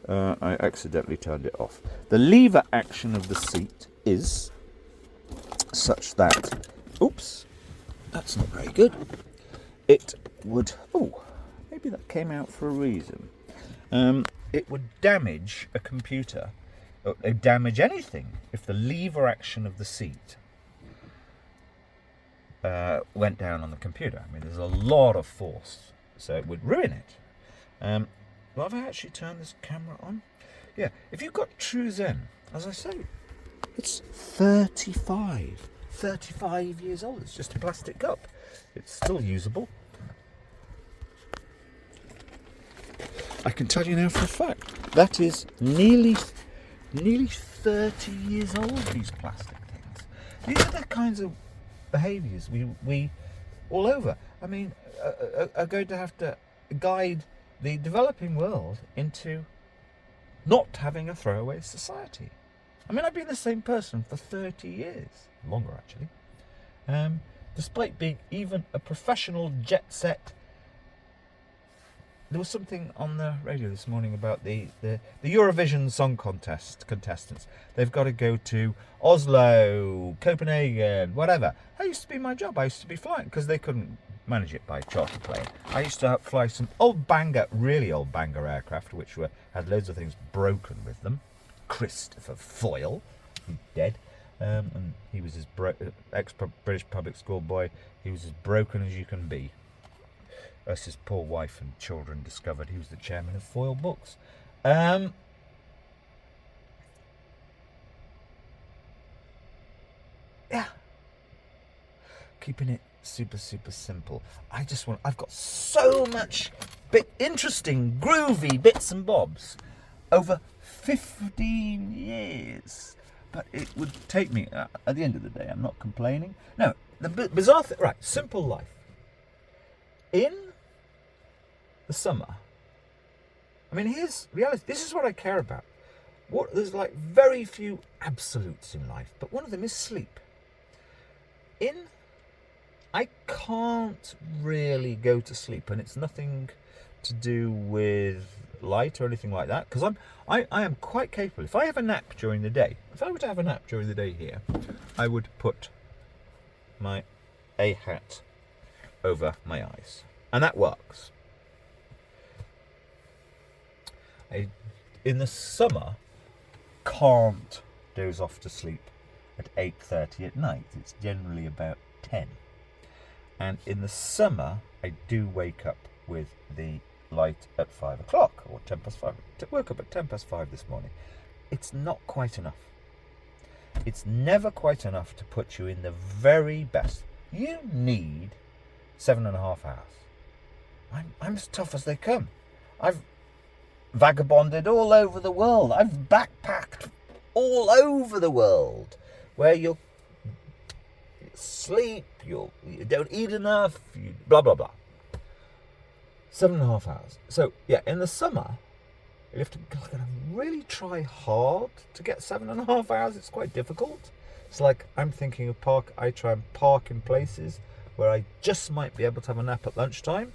I accidentally turned it off. The lever action of the seat is such that, oops, that's not very good. It would, maybe that came out for a reason. It would damage a computer, or damage anything, if the lever action of the seat went down on the computer. I mean, there's a lot of force, so it would ruin it. Well, have I actually turned this camera on? Yeah, if you've got True Zen, as I say, it's 35 years old. It's just a plastic cup. It's still usable. I can tell you now for a fact, that is nearly 30 years old, these plastic things. These are the kinds of behaviours we all over, I mean, are going to have to guide the developing world into not having a throwaway society. I mean, I've been the same person for 30 years, longer actually, despite being even a professional jet set. There was something on the radio this morning about the Eurovision Song Contest contestants. They've got to go to Oslo, Copenhagen, whatever. That used to be my job. I used to be flying because they couldn't manage it by charter plane. I used to fly some really old banger aircraft, which had loads of things broken with them. Christopher Foyle, who's dead, and he was his ex-British public school boy. He was as broken as you can be. As his poor wife and children discovered, he was the chairman of Foyle Books. Yeah. Keeping it super simple. I've got so much interesting, groovy bits and bobs over 15 years. But it would take me, at the end of the day, I'm not complaining. No, the bizarre thing, right, simple life. In the summer, I mean, here's reality. This is what I care about. There's like very few absolutes in life, but one of them is sleep. I can't really go to sleep, and it's nothing to do with light or anything like that, because I am quite capable. If I have a nap during the day, if I were to have a nap during the day here, I would put my A hat over my eyes, and that works. In the summer, can't doze off to sleep at 8:30 at night. It's generally about 10. And in the summer, I do wake up with the light at 5 o'clock or 10 past 5. I woke up at 10 past 5 this morning. It's not quite enough. It's never quite enough to put you in the very best. You need 7.5 hours. I'm as tough as they come. I've vagabonded all over the world. I've backpacked all over the world, where you'll sleep, you don't eat enough, blah blah blah. 7.5 hours. So yeah, in the summer, you have to really try hard to get 7.5 hours. It's quite difficult. It's like I'm thinking of I try and park in places where I just might be able to have a nap at lunchtime,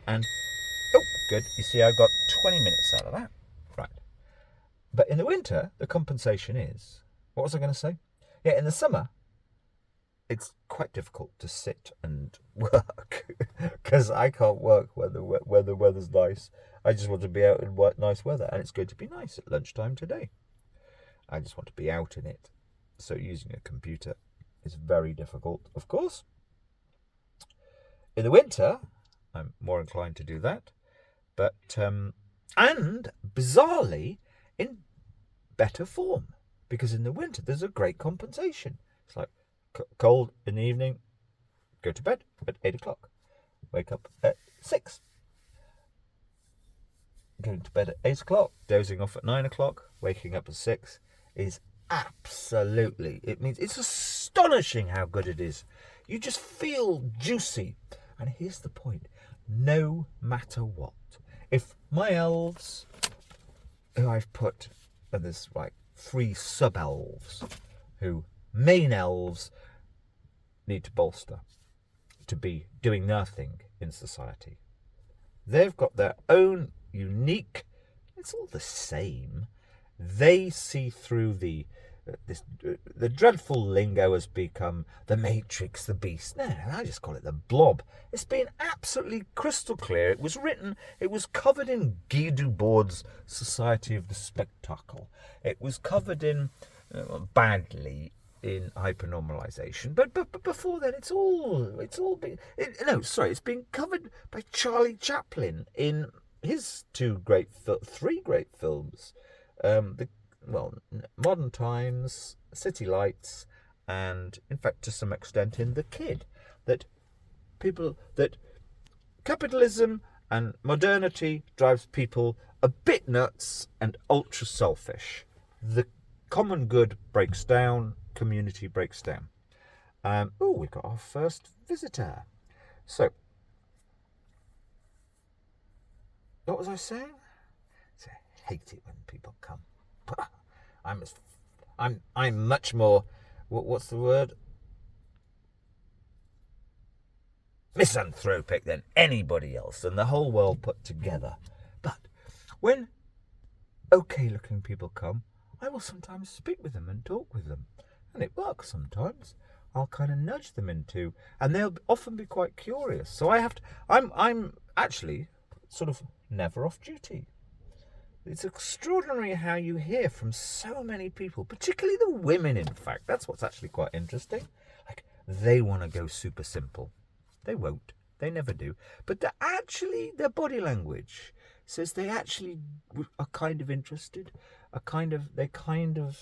and good. You see, I got 20 minutes out of that. Right. But in the winter, the compensation is, what was I going to say? Yeah, in the summer, it's quite difficult to sit and work because I can't work when the weather's nice. I just want to be out in nice weather, and it's going to be nice at lunchtime today. I just want to be out in it. So using a computer is very difficult, of course. In the winter, I'm more inclined to do that. But, and bizarrely, in better form. Because in the winter, there's a great compensation. It's like cold in the evening, go to bed at 8 o'clock. Wake up at 6. Going to bed at 8 o'clock, dozing off at 9 o'clock, waking up at 6 is absolutely, it's astonishing how good it is. You just feel juicy. And here's the point, no matter what. If my elves, who I've put, and there's like 3 sub-elves, who main elves need to bolster to be doing their thing in society. They've got their own unique, It's all the same. They see through the dreadful lingo has become the Matrix, the Beast. No, I just call it the Blob. It's been absolutely crystal clear. It was written, it was covered in Guy Debord's Society of the Spectacle. It was covered in, badly, in hypernormalization. But before then, it's been covered by Charlie Chaplin in his three great films. Modern Times, City Lights, and in fact to some extent in The Kid, that capitalism and modernity drives people a bit nuts and ultra selfish. The common good breaks down, community breaks down. We've got our first visitor. So, what was I saying? I hate it when people come. I'm much more, what's the word? Misanthropic than anybody else, than the whole world put together. But when okay-looking people come, I will sometimes speak with them and talk with them, and it works sometimes. I'll kind of nudge them into, and they'll often be quite curious. So I'm actually sort of never off duty. It's extraordinary how you hear from so many people, particularly the women, in fact. That's what's actually quite interesting. Like, they want to go super simple. They won't. They never do. But their body language says they actually are kind of interested. They kind of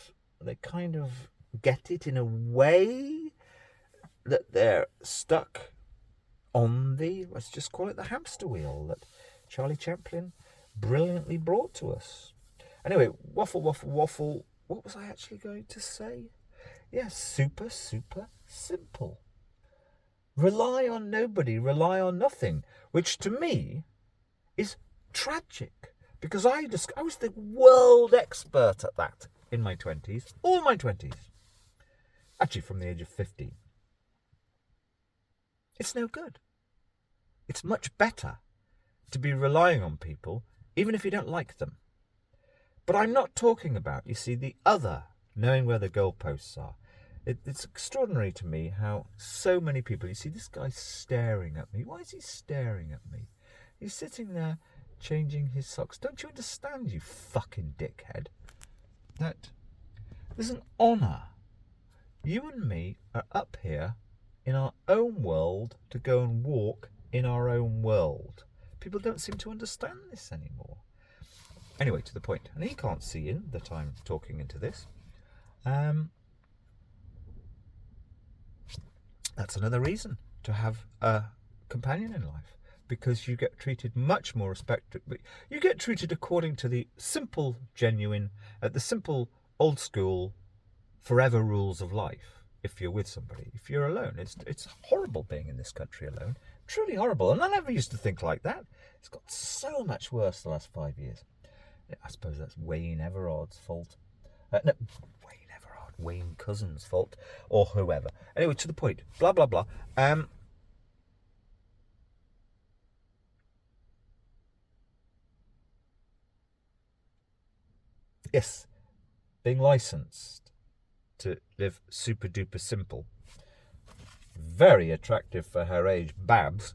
get it in a way that they're stuck on let's just call it the hamster wheel that Charlie Chaplin brilliantly brought to us. Anyway, waffle. What was I actually going to say? Yes, super simple. Rely on nobody, rely on nothing, which to me is tragic, because I was the world expert at that in my 20s, all my 20s. Actually, from the age of 15. It's no good. It's much better to be relying on people, even if you don't like them. But I'm not talking about, you see, the other, knowing where the goalposts are. It's extraordinary to me how so many people, you see this guy staring at me. Why is he staring at me? He's sitting there changing his socks. Don't you understand, you fucking dickhead, that there's an honour. You and me are up here in our own world to go and walk in our own world. People don't seem to understand this anymore. Anyway, to the point. And he can't see in that I'm talking into this. That's another reason to have a companion in life, because you get treated much more respectfully. You get treated according to the simple, genuine, the simple, old school, forever rules of life. If you're with somebody, if you're alone, it's horrible being in this country alone. Truly horrible. And I never used to think like that. It's got so much worse the last 5 years. I suppose that's Wayne Everard's fault. Wayne Couzens' fault, or whoever. Anyway, to the point. Blah, blah, blah. Yes, being licensed to live super duper simple. Very attractive for her age. Babs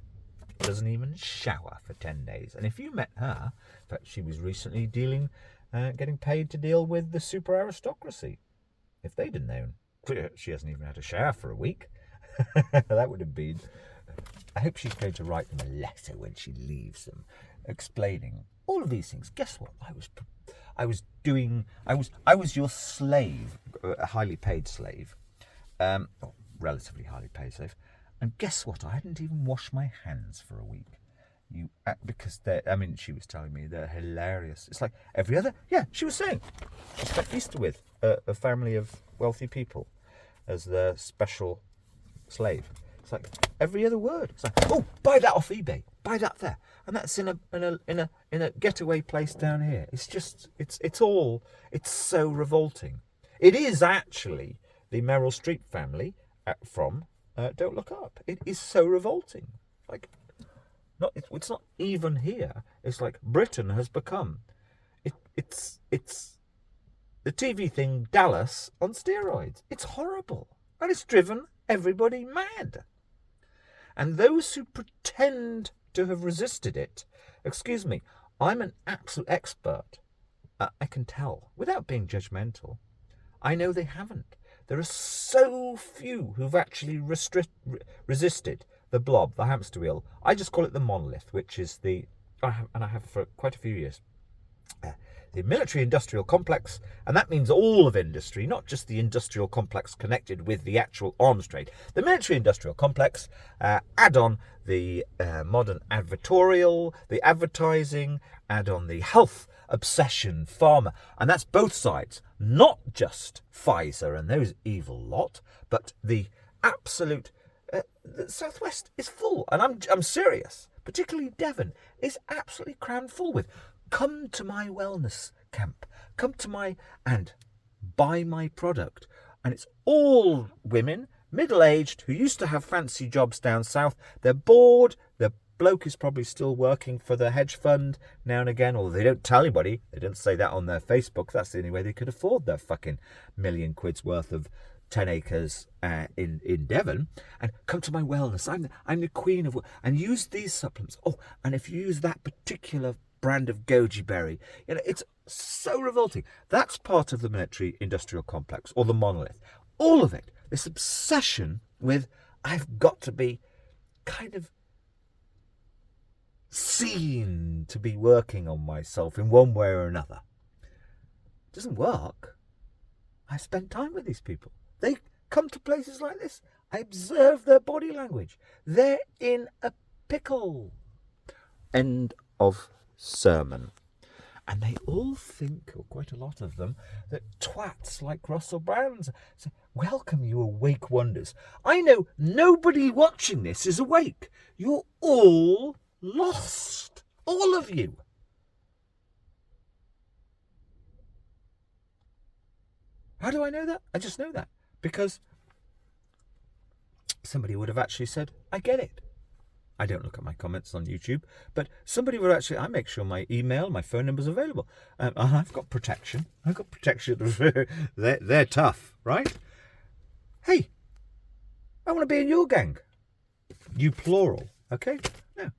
doesn't even shower for 10 days. And if you met her, in fact, she was recently getting paid to deal with the super aristocracy. If they'd have known, she hasn't even had a shower for a week. That would have been. I hope she's going to write them a letter when she leaves them, explaining all of these things. Guess what? I was your slave, a highly paid slave, relatively highly paid slave. And guess what? I hadn't even washed my hands for a week. Because she was telling me they're hilarious. It's like every other. Yeah, she was saying she spent Easter with a family of wealthy people as their special slave. It's like every other word. It's like, oh, buy that off eBay, buy that there, and that's in a getaway place down here. It's just it's so revolting. It is actually the Meryl Streep family from Don't Look Up. It is so revolting. It's not even here. It's like Britain has become. It's the TV thing Dallas on steroids. It's horrible. And it's driven everybody mad. And those who pretend to have resisted it, excuse me, I'm an absolute expert. I can tell, without being judgmental, I know they haven't. There are so few who've actually resisted the blob, the hamster wheel. I just call it the monolith, which is I have for quite a few years, the military-industrial complex, and that means all of industry, not just the industrial complex connected with the actual arms trade. The military-industrial complex, add on the modern advertorial, the advertising, add on the health obsession, pharma, and that's both sides, not just Pfizer and those evil lot, but the absolute... the Southwest is full, and I'm serious. Particularly Devon is absolutely crammed full with. Come to my wellness camp. Come to and buy my product. And it's all women, middle-aged, who used to have fancy jobs down south. They're bored. The bloke is probably still working for the hedge fund now and again, although they don't tell anybody. They don't say that on their Facebook. That's the only way they could afford their fucking £1 million worth of 10 acres in Devon. And come to my wellness. I'm the queen of... And use these supplements. Oh, and if you use that particular brand of goji berry, it's so revolting. That's part of the military industrial complex, or the monolith. All of it, this obsession with I've got to be kind of seen to be working on myself in one way or another. It doesn't work. I spent time with these people. They come to places like this. I observe their body language. They're in a pickle. End of sermon. And they all think, or quite a lot of them, that twats like Russell Brand say, welcome, you awake wonders. I know nobody watching this is awake. You're all lost. All of you. How do I know that? I just know that because somebody would have actually said, I get it. I don't look at my comments on YouTube, but somebody would actually, I make sure my email, my phone number's available. And I've got protection. They're tough, right? Hey, I want to be in your gang. You plural, okay? No.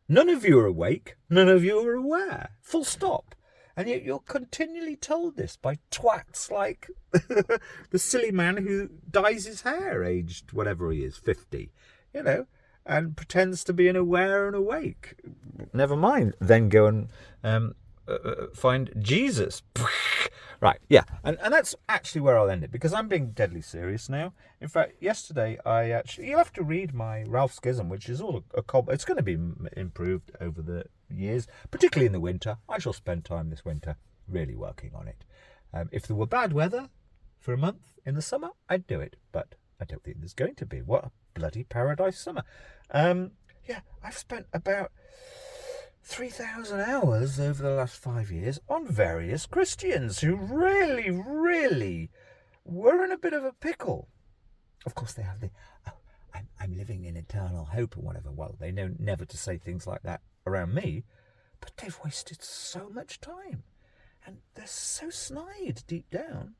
None of you are awake. None of you are aware. Full stop. And yet you're continually told this by twats like the silly man who dyes his hair aged whatever he is, 50, and pretends to be an aware and awake. Never mind. Then go and find Jesus. Right, yeah. And that's actually where I'll end it, because I'm being deadly serious now. In fact, yesterday you'll have to read my Ralph Schism, which is all it's going to be improved over the years, particularly in the winter. I shall spend time this winter really working on it. If there were bad weather for a month in the summer, I'd do it, but I don't think there's going to be. What a bloody paradise summer. I've spent about 3,000 hours over the last 5 years on various Christians who really, really were in a bit of a pickle. Of course, they have I'm living in eternal hope or whatever. Well, they know never to say things like that around me, but they've wasted so much time. And they're so snide deep down.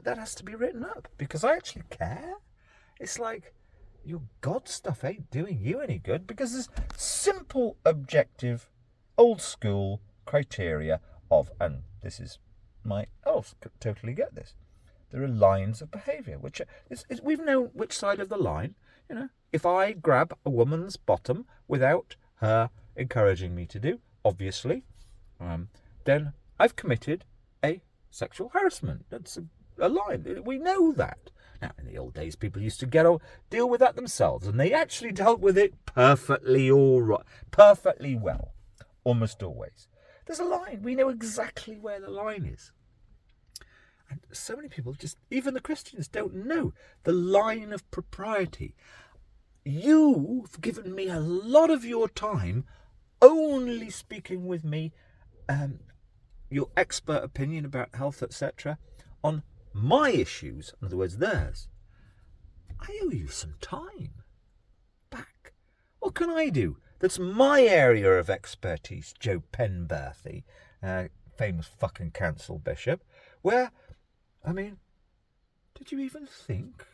That has to be written up, because I actually care. It's like, your God stuff ain't doing you any good, because there's simple, objective, old school criteria of, and this is totally get this. There are lines of behaviour, which we've known which side of the line. If I grab a woman's bottom without her encouraging me to do, obviously, then I've committed a sexual harassment. That's a line. We know that. Now, in the old days, people used to deal with that themselves, and they actually dealt with it perfectly well, almost always. There's a line. We know exactly where the line is. And so many people, even the Christians, don't know the line of propriety. You've given me a lot of your time only speaking with me, your expert opinion about health, etc., on my issues, in other words, theirs. I owe you some time back. What can I do? That's my area of expertise, Joe Penberthy. famous fucking council bishop, where, I mean, did you even think?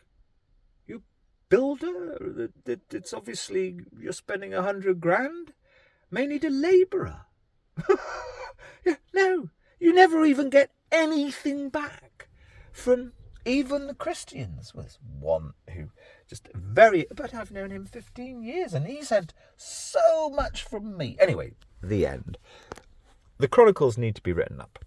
You builder, it's obviously you're spending 100 grand. May need a labourer. Yeah, no, you never even get anything back from even the Christians. Was one who just but I've known him 15 years and he's had so much from me. Anyway, the end. The Chronicles need to be written up.